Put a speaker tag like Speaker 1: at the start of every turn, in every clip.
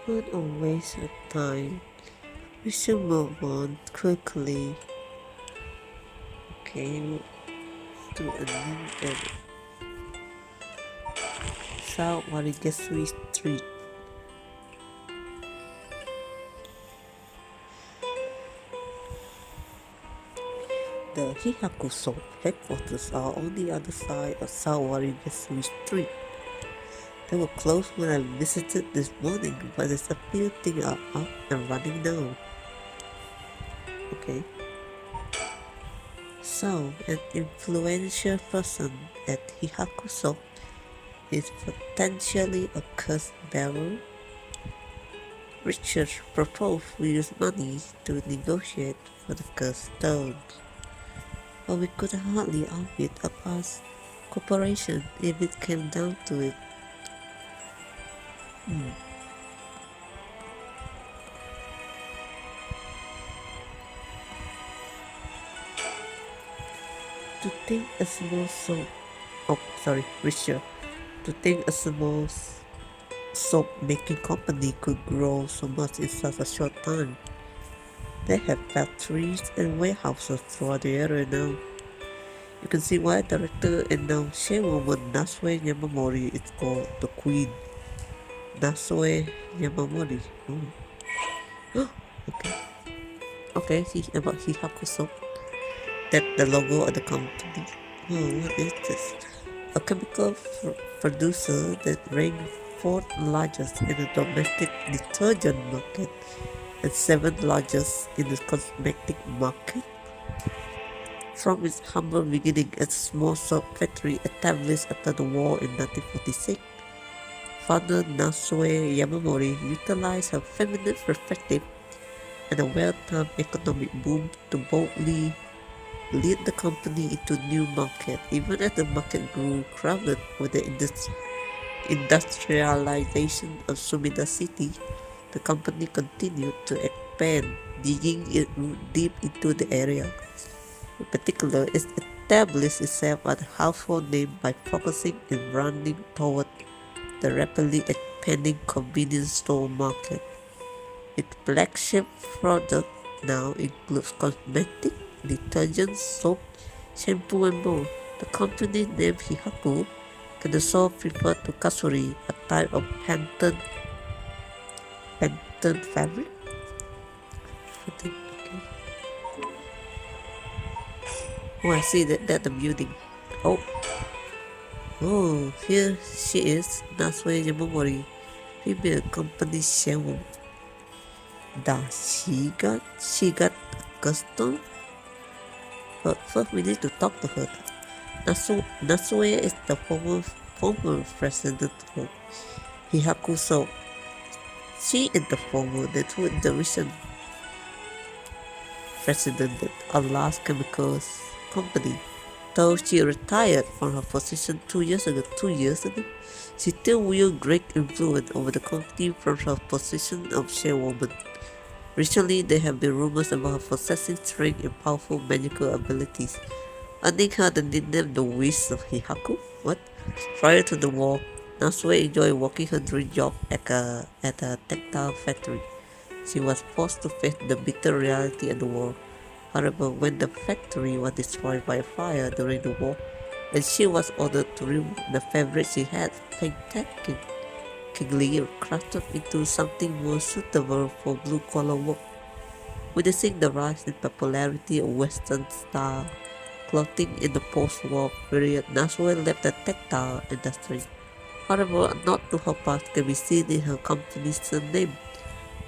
Speaker 1: Not a waste of time. We should move on quickly. Okay, to a new area. South Warigasui Street. The Hihakuso headquarters are on the other side of South Warigasui Street. They were closed when I visited this morning, but there's a few things are up and running now. Okay. So, an influential person at Hihakuso is potentially a curse bearer. Richard proposed we use money to negotiate for the cursed stone. But we could hardly outbid a past corporation if it came down to it. To think a small Richard. To think a small soap making company could grow so much in such a short time. They have factories and warehouses throughout the area now. You can see why director and now chairwoman Natsue Yamamori is called the Queen. Natsue Yamamori. Okay. Okay, about Hihakuso. That's the logo of the company. What is this? A chemical producer that ranks fourth largest in the domestic detergent market and seventh largest in the cosmetic market. From its humble beginning as a small soap factory established after the war in 1946, founder Natsue Yamamori utilized her feminine perspective and a well-timed economic boom to boldly lead the company into new market. Even as the market grew crowded with the industrialization of Sumida City, the company continued to expand, digging its root deep into the area. In particular, it established itself as a household name by focusing and branding toward the rapidly expanding convenience store market. Its flagship product now includes cosmetic, detergent, soap, shampoo, and more. The company name Hihaku can also refer to kasuri, a type of pattern fabric. Okay. Oh, I see that the building. Oh, here she is, Natsue Yamamori, female company chairwoman. She got custom? But first we need to talk to her. Natsue is the former president of Hihakuso. She is the former, the recent president of large chemicals company. Though she retired from her position 2 years ago, she still wields great influence over the company from her position of chairwoman. Recently, there have been rumors about her possessing strength and powerful magical abilities, earning her the nickname the Witch of Hihaku. What? Prior to the war, Natsue enjoyed working her dream job at a textile factory. She was forced to face the bitter reality of the war. However, when the factory was destroyed by a fire during the war, and she was ordered to remove the fabric she had painstakingly crafted into something more suitable for blue-collar work. Witnessing the rise in popularity of Western-style clothing in the post-war period, Natsue left the textile industry. However, a nod to her past can be seen in her company's name,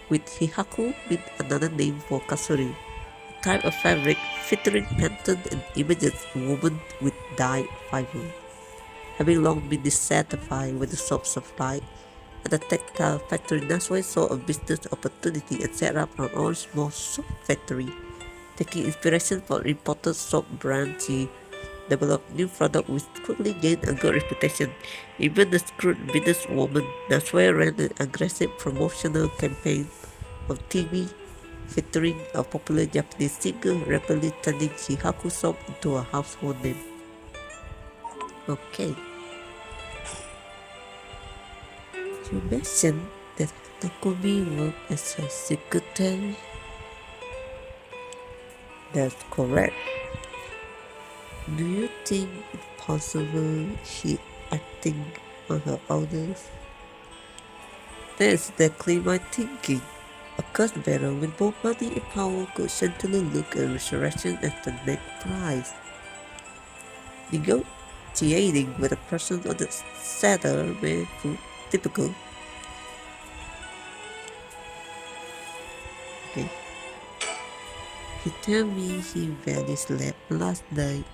Speaker 1: with Hihaku being another name for kasuri, a type of fabric featuring patterns and images of women with dyed fiber. Having long been dissatisfied with the soap supply at the textile factory, Natsue saw a business opportunity and set up her own small soap factory. Taking inspiration from imported soap brands, she developed new products which quickly gained a good reputation. Even the shrewd businesswoman, Natsue ran an aggressive promotional campaign on TV featuring a popular Japanese singer, rapidly turning Hihaku soap into a household name. Okay. You mentioned That Takumi worked as a secretary? That's correct. Do you think it's possible she acting on her orders? That's exactly my thinking. A cursed bearer with both money and power could certainly look at resurrection as the next prize. Negotiating with a person on the saddle may prove difficult. Okay. He told me he barely slept last night,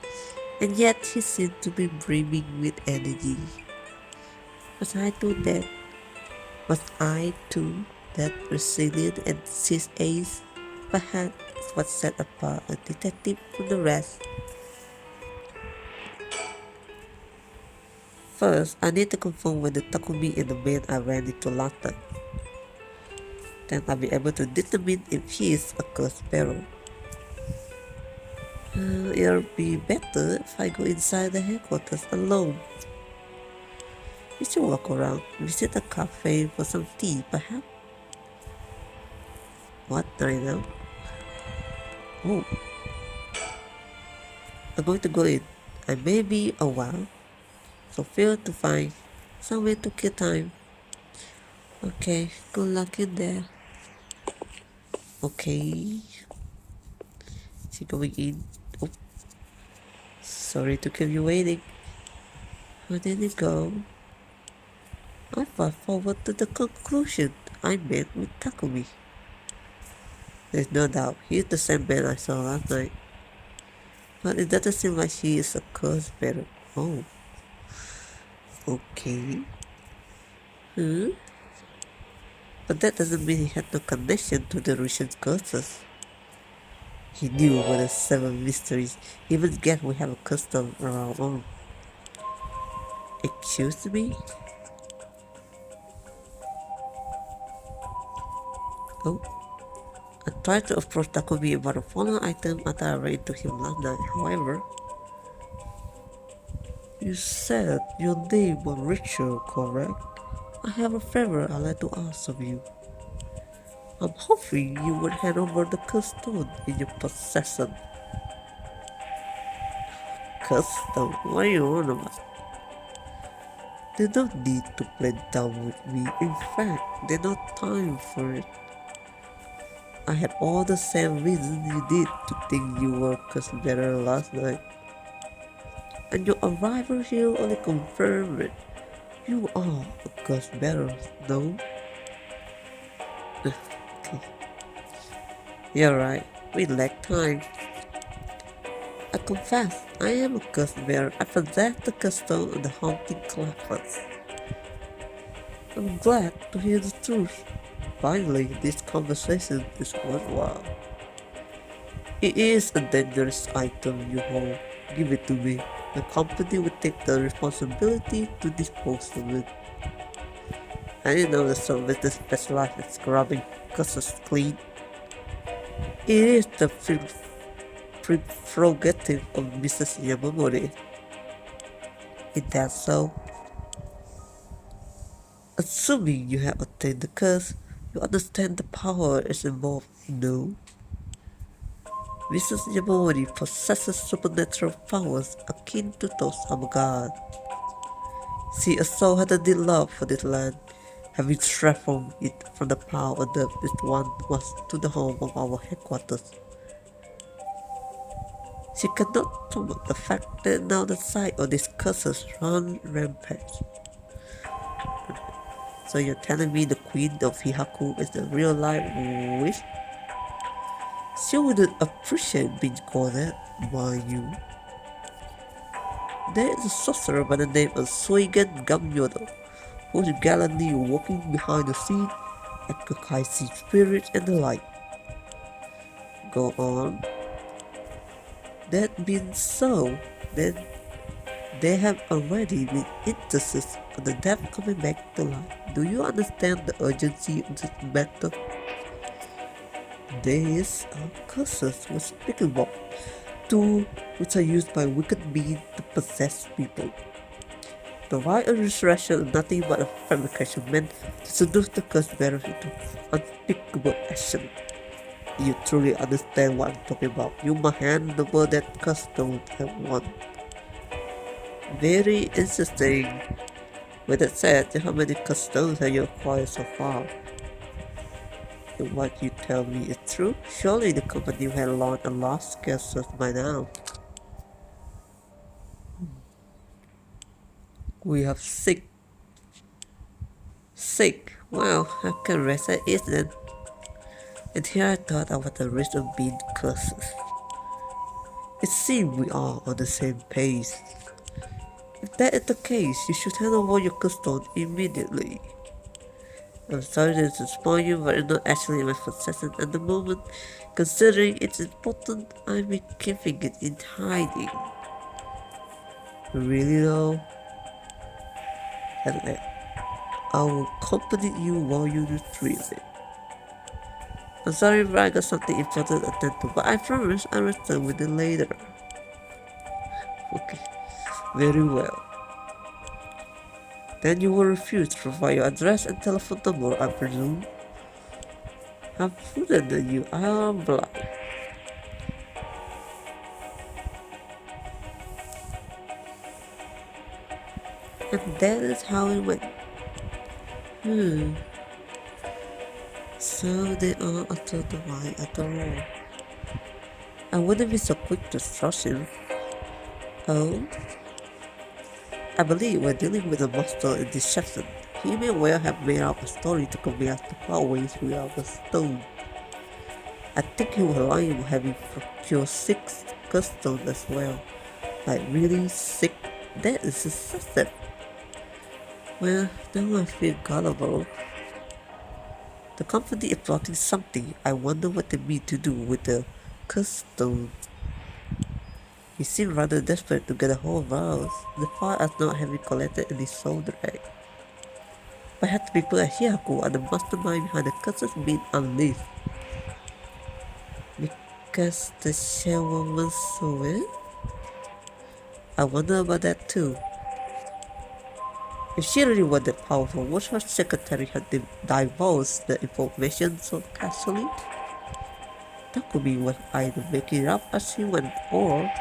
Speaker 1: and yet he seemed to be brimming with energy. Was I too that resilient and his ace? Perhaps what set apart a detective from the rest. First, I need to confirm whether Takumi is the man I ran into last night. Then I'll be able to determine if he is a cursed sparrow. It'll be better if I go inside the headquarters alone. We should walk around, visit a cafe for some tea, perhaps. What time now? Oh, I'm going to go in. I may be a while, so feel to find somewhere to kill time. Okay, good luck in there. Okay. She going in. Oh, sorry to keep you waiting. Where did it go? I fast forward to the conclusion. I met with Takumi. There's no doubt he's the same man I saw last night. But it doesn't seem like he is a cursed bearer. Oh. Okay. But that doesn't mean he had no connection to the recent curses. He knew about the 7 mysteries. Even guess we have a custom around on. Excuse me? Oh. I tried to approach Takumi about a fallen item after I ran into him last night. However, you said your name was Richard, correct? I have a favor I'd like to ask of you. I'm hoping you would hand over the cursed stone in your possession. Cursed stone? What are you on about? They don't need to play dumb with me. In fact, there's no time for it. I had all the same reasons you did to think you were cursed better last night. And your arrival here only confirmed it. You are a cursed bearer, no? Okay. You're right, we lack time. I confess, I am a cursed bearer. I possess the custom of the haunting clappers. I'm glad to hear the truth. Finally, this conversation is worthwhile. It is a dangerous item you hold. Give it to me. The company will take the responsibility to dispose of it. I didn't know the service specialized in scrubbing curses clean. It is the prerogative of Mrs. Yamamori. Is that so? Assuming you have obtained the curse, you understand the power is involved, no? Mrs. Yamamori possesses supernatural powers akin to those of a god. She also had a deep love for this land, having transformed it from the power of the this one was to the home of our headquarters. She cannot stomach the fact that now the sight of these curses run rampant. So you're telling me the Queen of Hihaku is the real life witch? She wouldn't appreciate being called that by you. There is a sorcerer by the name of Suigen Gamyodo, who is gallantly walking behind the scene, exorcising spirits and the like. Go on. That means so, then they have already been instances of the death coming back to life. Do you understand the urgency of this matter? These are curses we're speaking about, tools which are used by wicked beings to possess people. The why a resurrection is nothing but a fabrication meant to seduce the cursed bearers into unspeakable action. You truly understand what I'm talking about. You must hand over that custom at once. Very interesting. With that said, how many customs have you acquired so far? If what you tell me is true, surely the company had launched a large-scale search by now. We have six. Sick. Well, I can rest at ease then. And here I thought I was the risk of being curses. It seems we are on the same page. If that is the case, you should hand over your custode immediately. I'm sorry to disappoint you, but it's not actually in my possession at the moment. Considering it's important, I've been keeping it in hiding. Really though? And I will accompany you while you retrieve it. I'm sorry, but I got something important to attend to, but I promise I'll return with it later. Okay, very well. Then you will refuse to provide your address and telephone number, I presume. I'm prudent than you, I am blind. And that is how it went. So they are uttered the lie at the all. I wouldn't be so quick to trust him. Oh? I believe we're dealing with a master in deception. He may well have made up a story to convey us to far ways without a stone. I think he was lying about having procured 6 customs as well. Like really 6? That is excessive. Well, now I feel gullible. The company is plotting something. I wonder what they mean to do with the custom. He seemed rather desperate to get a hold of us, despite us not having collected any soul direct. Perhaps the people at Hyaku are the mastermind behind the curses being unleashed. Because the chairwoman saw it? I wonder about that too. If she really was that powerful, would her secretary have divulged the information so casually? That could be what either making it up as she went, or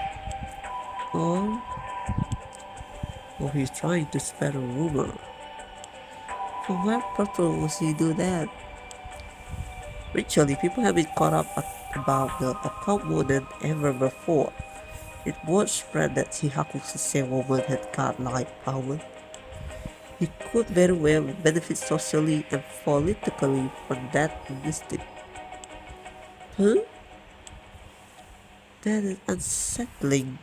Speaker 1: he's trying to spread a rumor. For what purpose would she do that? Ritually, people have been caught up about the occult more than ever before. It was spread that Chihaku's woman had godlike power. He could very well benefit socially and politically from that mystic. Huh? That is unsettling.